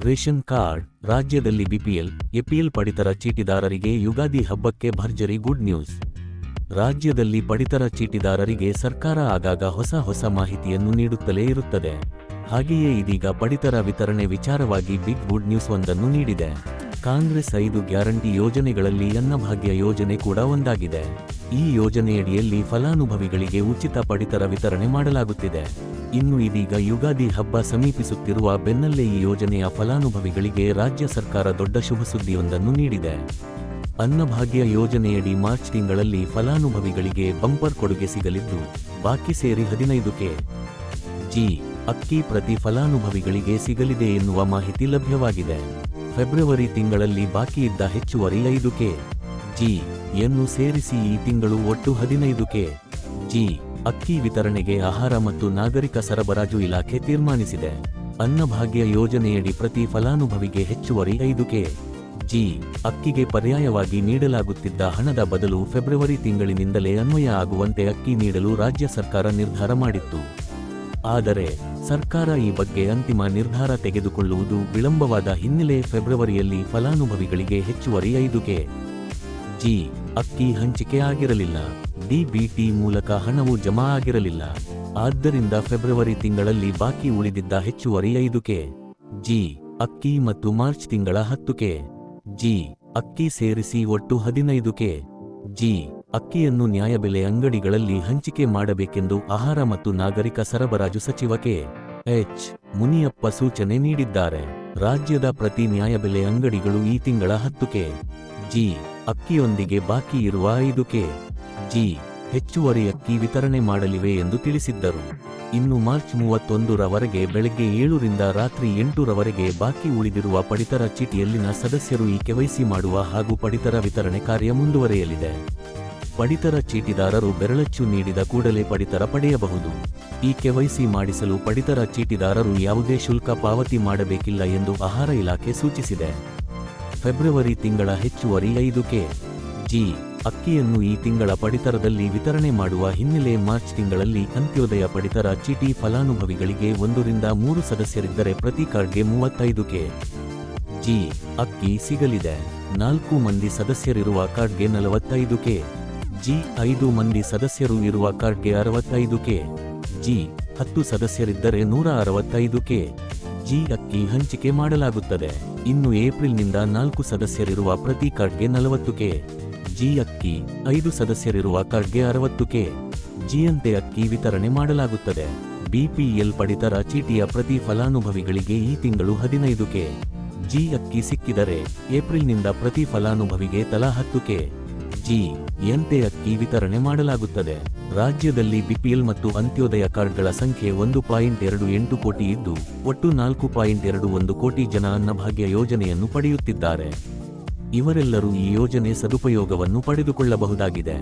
Ration card ರಾಜ್ಯದಲ್ಲಿ BPL, APL ಪಡಿತರ ಚೀಟಿದಾರರಿಗೆ ಯುಗಾದಿ ಹಬ್ಬಕ್ಕೆ ಭರ್ಜರಿ ಗುಡ್ ನ್ಯೂಸ್. ರಾಜ್ಯದಲ್ಲಿ ಪಡಿತರ ಚೀಟಿದಾರರಿಗೆ ಸರ್ಕಾರ ಆಗಾಗ ಹೊಸ ಮಾಹಿತಿಯನ್ನು ನೀಡುತ್ತಲೇ ಇರುತ್ತದೆ. ಹಾಗೆಯೇ ಇದೀಗ ಪಡಿತರ ವಿತರಣೆ ವಿಚಾರವಾಗಿ ಬಿಗ್ ಗುಡ್ ನ್ಯೂಸ್ ಒಂದನ್ನು ನೀಡಿದೆ. ಕಾಂಗ್ರೆಸ್ 5 ಗ್ಯಾರಂಟಿ ಯೋಜನೆಗಳಲ್ಲಿ ಅನ್ನಭಾಗ್ಯ ಯೋಜನೆ ಕೂಡ ಒಂದಾಗಿದೆ. ಈ ಯೋಜನೆಯಡಿಯಲ್ಲಿ ಫಲಾನುಭವಿಗಳಿಗೆ ಉಚಿತ ಪಡಿತರ ವಿತರಣೆ ಮಾಡಲಾಗುತ್ತಿದೆ. ಇನ್ನು ಇದೀಗ ಯುಗಾದಿ ಹಬ್ಬ ಸಮೀಪಿಸುತ್ತಿರುವ ಬೆನ್ನಲ್ಲೇ ಈ ಯೋಜನೆಯ ಫಲಾನುಭವಿಗಳಿಗೆ ರಾಜ್ಯ ಸರ್ಕಾರ ದೊಡ್ಡ ಶುಭ ಸುದ್ದಿಯೊಂದನ್ನು ನೀಡಿದೆ. ಅನ್ನಭಾಗ್ಯ ಯೋಜನೆಯಡಿ ಮಾರ್ಚ್ ತಿಂಗಳಲ್ಲಿ ಫಲಾನುಭವಿಗಳಿಗೆ ಬಂಪರ್ ಕೊಡುಗೆ ಸಿಗಲಿದ್ದು, ಬಾಕಿ ಸೇರಿ 15 ಕೆಜಿ ಅಕ್ಕಿ ಪ್ರತಿ ಫಲಾನುಭವಿಗಳಿಗೆ ಸಿಗಲಿದೆ ಎನ್ನುವ ಮಾಹಿತಿ ಲಭ್ಯವಾಗಿದೆ. ಫೆಬ್ರವರಿ ತಿಂಗಳಲ್ಲಿ ಬಾಕಿ ಇದ್ದ ಹೆಚ್ಚುವರಿ 5 ಕೆಜಿಯನ್ನು ಸೇರಿಸಿ ಈ ತಿಂಗಳು ಒಟ್ಟು 15 ಕೆಜಿ ಅಕ್ಕಿ ವಿತರಣೆಗೆ ಆಹಾರ ಮತ್ತು ನಾಗರಿಕ ಸರಬರಾಜು ಇಲಾಖೆ ತೀರ್ಮಾನಿಸಿದೆ. ಅನ್ನಭಾಗ್ಯ ಯೋಜನೆಯಡಿ ಪ್ರತಿ ಫಲಾನುಭವಿಗೆ ಹೆಚ್ಚುವರಿ 5 ಕೆಜಿ ಅಕ್ಕಿಗೆ ಪರ್ಯಾಯವಾಗಿ ನೀಡಲಾಗುತ್ತಿದ್ದ ಹಣದ ಬದಲು ಫೆಬ್ರವರಿ ತಿಂಗಳಿನಿಂದಲೇ ಅನ್ವಯ ಆಗುವಂತೆ ಅಕ್ಕಿ ನೀಡಲು ರಾಜ್ಯ ಸರ್ಕಾರ ನಿರ್ಧಾರ ಮಾಡಿತ್ತು. ಆದರೆ ಸರ್ಕಾರ ಈ ಬಗ್ಗೆ ಅಂತಿಮ ನಿರ್ಧಾರ ತೆಗೆದುಕೊಳ್ಳುವುದು ವಿಳಂಬವಾದ ಹಿನ್ನೆಲೆ ಫೆಬ್ರವರಿಯಲ್ಲಿ ಫಲಾನುಭವಿಗಳಿಗೆ ಹೆಚ್ಚುವರಿ 5 ಕೆಜಿ ಅಕ್ಕಿ ಹಂಚಿಕೆ ಆಗಿರಲಿಲ್ಲ. ಡಿಬಿಟಿ ಮೂಲಕ ಹಣವು ಜಮಾ ಆಗಿರಲಿಲ್ಲ. ಆದ್ದರಿಂದ ಫೆಬ್ರವರಿ ತಿಂಗಳಲ್ಲಿ ಬಾಕಿ ಉಳಿದಿದ್ದ ಹೆಚ್ಚುವರಿ 5 ಕೆಜಿ ಅಕ್ಕಿ ಮತ್ತು ಮಾರ್ಚ್ ತಿಂಗಳ 10 ಕೆಜಿ ಅಕ್ಕಿ ಸೇರಿಸಿ ಒಟ್ಟು 15 ಕೆಜಿ ಅಕ್ಕಿಯನ್ನು ನ್ಯಾಯಬೆಲೆ ಅಂಗಡಿಗಳಲ್ಲಿ ಹಂಚಿಕೆ ಮಾಡಬೇಕೆಂದು ಆಹಾರ ಮತ್ತು ನಾಗರಿಕ ಸರಬರಾಜು ಸಚಿವ ಕೆ.ಎಚ್. ಮುನಿಯಪ್ಪ ಸೂಚನೆ ನೀಡಿದ್ದಾರೆ. ರಾಜ್ಯದ ಪ್ರತಿ ನ್ಯಾಯಬೆಲೆ ಅಂಗಡಿಗಳು ಈ ತಿಂಗಳ 10 ಕೆಜಿ ಅಕ್ಕಿಯೊಂದಿಗೆ ಬಾಕಿ ಇರುವ 5 ಕೆಜಿ ಹೆಚ್ಚುವರಿ ಅಕ್ಕಿ ವಿತರಣೆ ಮಾಡಲಿವೆ ಎಂದು ತಿಳಿಸಿದ್ದರು. ಇನ್ನು ಮಾರ್ಚ್ 31ರವರೆಗೆ ಬೆಳಗ್ಗೆ 7 ರಿಂದ ರಾತ್ರಿ 8ರವರೆಗೆ ಬಾಕಿ ಉಳಿದಿರುವ ಪಡಿತರ ಚೀಟಿಯಲ್ಲಿನ ಸದಸ್ಯರು ಈ ಕೆವೈಸಿ ಮಾಡುವ ಹಾಗೂ ಪಡಿತರ ವಿತರಣೆ ಕಾರ್ಯ ಮುಂದುವರೆಯಲಿದೆ. ಪಡಿತರ ಚೀಟಿದಾರರು ಬೆರಳಚ್ಚು ನೀಡಿದ ಕೂಡಲೇ ಪಡಿತರ ಪಡೆಯಬಹುದು. ಈ ಕೆವೈಸಿ ಮಾಡಿಸಲು ಪಡಿತರ ಚೀಟಿದಾರರು ಯಾವುದೇ ಶುಲ್ಕ ಪಾವತಿ ಮಾಡಬೇಕಿಲ್ಲ ಎಂದು ಆಹಾರ ಇಲಾಖೆ ಸೂಚಿಸಿದೆ. ಫೆಬ್ರವರಿ ತಿಂಗಳ ಹೆಚ್ಚುವರಿ 5 ಕೆಜಿ ಅಕ್ಕಿಯನ್ನು ಈ ತಿಂಗಳ ಪಡಿತರದಲ್ಲಿ ವಿತರಣೆ ಮಾಡುವ ಹಿನ್ನೆಲೆ ಮಾರ್ಚ್ ತಿಂಗಳಲ್ಲಿ ಅಂತ್ಯೋದಯ ಪಡಿತರ ಚೀಟಿ ಫಲಾನುಭವಿಗಳಿಗೆ 1 ರಿಂದ 3 ಸದಸ್ಯರಿದ್ದರೆ ಪ್ರತಿ ಕಾರ್ಡ್ಗೆ 35 ಕೆಜಿ ಅಕ್ಕಿ ಸಿಗಲಿದೆ. 4 ಮಂದಿ ಸದಸ್ಯರಿರುವ ಕಾರ್ಡ್ಗೆ 45 ಕೆಜಿ, 5 ಮಂದಿ ಸದಸ್ಯರು ಇರುವ ಕಾರ್ಡ್ಗೆ 65 ಕೆಜಿ, 10 ಸದಸ್ಯರಿದ್ದರೆ 165 ಕೆಜಿ ಅಕ್ಕಿ ಹಂಚಿಕೆ ಮಾಡಲಾಗುತ್ತದೆ. ಇನ್ನು ಏಪ್ರಿಲ್ನಿಂದ 4 ಸದಸ್ಯರಿರುವ ಪ್ರತಿ ಕಾರ್ಡ್ಗೆ 40 ಕೆಜಿ ಅಕ್ಕಿ, 5 ಸದಸ್ಯರಿರುವ ಕಾರ್ಡ್ಗೆ 60 ಕೆಜಿಯಂತೆ ಅಕ್ಕಿ ವಿತರಣೆ ಮಾಡಲಾಗುತ್ತದೆ. ಬಿಪಿಎಲ್ ಪಡಿತರ ಚೀಟಿಯ ಪ್ರತಿ ಫಲಾನುಭವಿಗಳಿಗೆ ಈ ತಿಂಗಳು 15 ಕೆಜಿ ಅಕ್ಕಿ ಸಿಕ್ಕಿದರೆ ಏಪ್ರಿಲ್ನಿಂದ ಪ್ರತಿ ಫಲಾನುಭವಿಗೆ ತಲಾ 10 ಕೆಜಿಯಂತೆ ಅಕ್ಕಿ ವಿತರಣೆ ಮಾಡಲಾಗುತ್ತದೆ. ರಾಜ್ಯದಲ್ಲಿ ಬಿಪಿಎಲ್ ಮತ್ತು ಅಂತ್ಯೋದಯ ಕಾರ್ಡ್ಗಳ ಸಂಖ್ಯೆ 1.28 ಕೋಟಿ ಇದ್ದು, ಒಟ್ಟು 4.21 ಕೋಟಿ ಜನ ಅನ್ನಭಾಗ್ಯ ಯೋಜನೆಯನ್ನು ಪಡೆಯುತ್ತಿದ್ದಾರೆ. ಇವರೆಲ್ಲರೂ ಈ ಯೋಜನೆ ಸದುಪಯೋಗವನ್ನು ಪಡೆದುಕೊಳ್ಳಬಹುದಾಗಿದೆ.